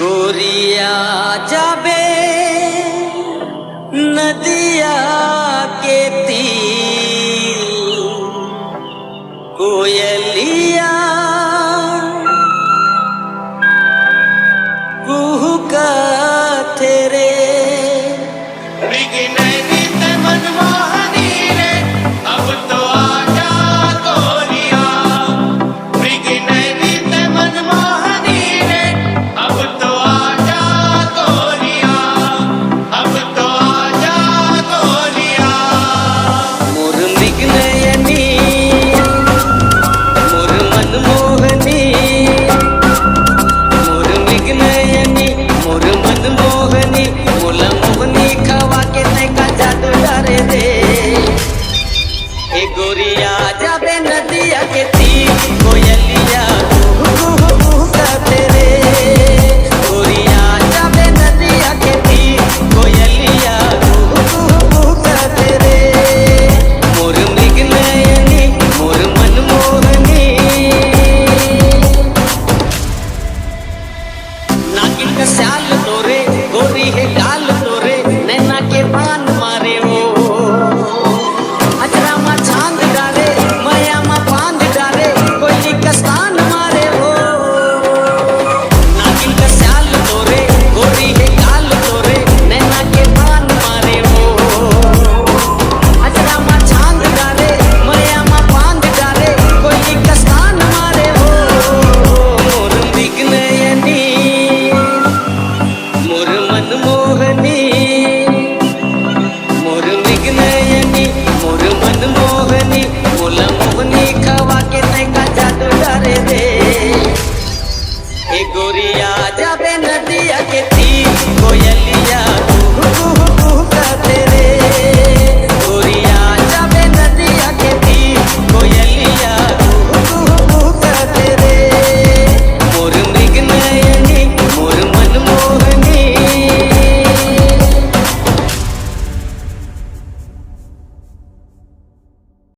गोरिया जाबे नदिया के तीर, कोयलिया कुहुका तेरे मनमोहनी रे, अब तो आजा गोरिया। मनमोहनी रे, अब तो आजा गोरिया, अब तो आजा गोरिया। मोर मृगनयनी मोर मनमोहनी, मोर मृगनयनी मोर मनमोहनी, मोला मोहनी खवा के तैका जादू डारे दे। ए गोरिया जाबे नदिया के तीर, कोयलिया कुहुका तेरे। गोरिया जाबे नदिया के तीर, कोयलिया कुहुका तेरे। मोर मृगनयनी मोर मनमोहनी, नागिन का स्याल तोरे गोरी है